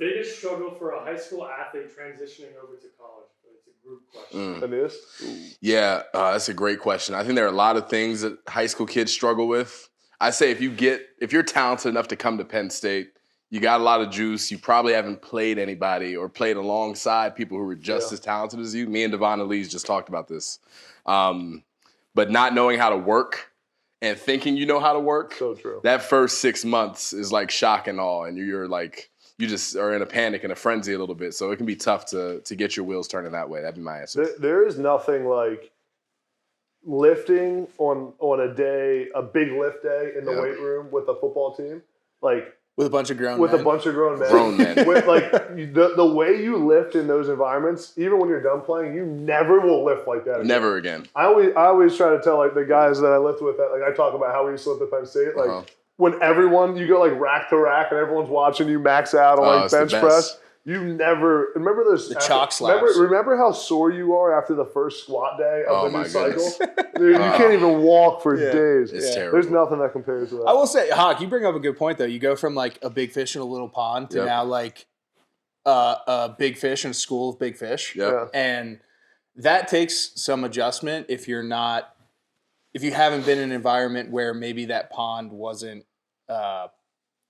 Biggest struggle for a high school athlete transitioning over to college? It's a group question. It is? Yeah, that's a great question. I think there are a lot of things that high school kids struggle with. I say if you're talented enough to come to Penn State, you got a lot of juice. You probably haven't played anybody or played alongside people who were just as talented as you. Me and Devon Elise just talked about this. But not knowing how to work and thinking you know how to work, So true. that first 6 months is like shock and awe. And you're like, you just are in a panic and a frenzy a little bit. So it can be tough to get your wheels turning that way. That'd be my answer. There is nothing like lifting on a day, a big lift day in the weight room with a football team, like with a bunch of grown with men. a bunch of grown men. Grown men. With, like the way you lift in those environments, even when you're done playing, you never will lift like that again. Never again. I always try to tell like the guys that I lift with that, like I talk about how we used to lift at Penn State, like when you go like rack to rack and everyone's watching you max out on like bench press. You never remember those chalk slaps. Remember how sore you are after the first squat day of the new goodness. cycle? Dude, you can't even walk for days. It's terrible. There's nothing that compares to that. I will say, Hawk, you bring up a good point though. You go from like a big fish in a little pond to now like a big fish in a school of big fish. Yeah. And that takes some adjustment if you haven't been in an environment where maybe that pond wasn't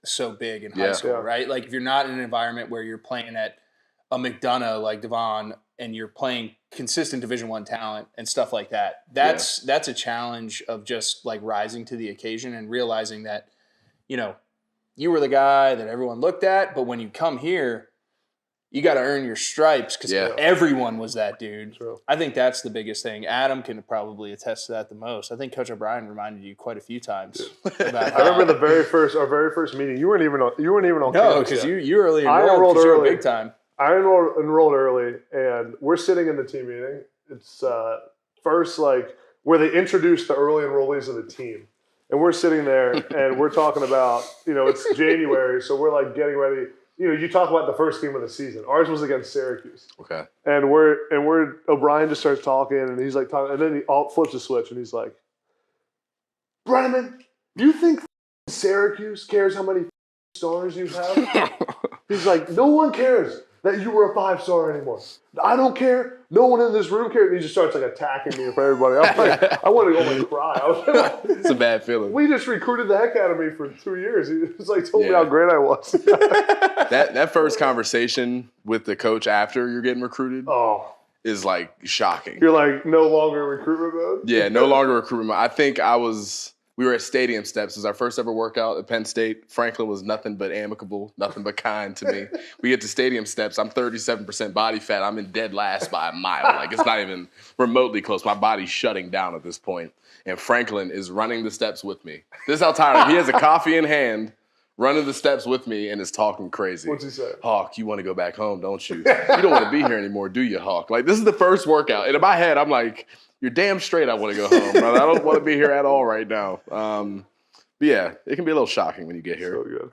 so big in high school, right? Like if you're not in an environment where you're playing at a McDonough like Devon and you're playing consistent Division I talent and stuff like that, that's a challenge of just like rising to the occasion and realizing that, you were the guy that everyone looked at, but when you come here, you got to earn your stripes because everyone was that dude. True. I think that's the biggest thing. Adam can probably attest to that the most. I think Coach O'Brien reminded you quite a few times about I remember our very first meeting. You weren't even on no, campus because yet. you early I enrolled enrolled because you were early. big time. I enrolled early, and we're sitting in the team meeting. It's first like where they introduce the early enrollees of the team, and we're sitting there and we're talking about it's January, so we're like getting ready. You talk about the first game of the season. Ours was against Syracuse. Okay. And O'Brien just starts talking, and he's like talking, and then he flips a switch, and he's like, Brenneman, do you think Syracuse cares how many stars you have? He's like, no one cares that you were a 5-star anymore. I don't care. No one in this room cares. And he just starts like attacking me for everybody. I'm like, I want to go and cry. I was like, It's a bad feeling. we just recruited the heck out of me for 2 years. He was like told me how great I was. That first conversation with the coach after you're getting recruited is like shocking. You're like no longer recruitment mode? Yeah, no longer recruitment mode. I think we were at Stadium Steps. It was our first ever workout at Penn State. Franklin was nothing but amicable, nothing but kind to me. We get to Stadium Steps. I'm 37% body fat. I'm in dead last by a mile. Like, it's not even remotely close. My body's shutting down at this point. And Franklin is running the steps with me. This is how tired he has a coffee in hand, running the steps with me, and is talking crazy. What's he say? Hawk, you want to go back home, don't you? You don't want to be here anymore, do you, Hawk? Like, this is the first workout. And in my head, I'm like, you're damn straight I want to go home, brother. I don't want to be here at all right now. But yeah, it can be a little shocking when you get here. So good.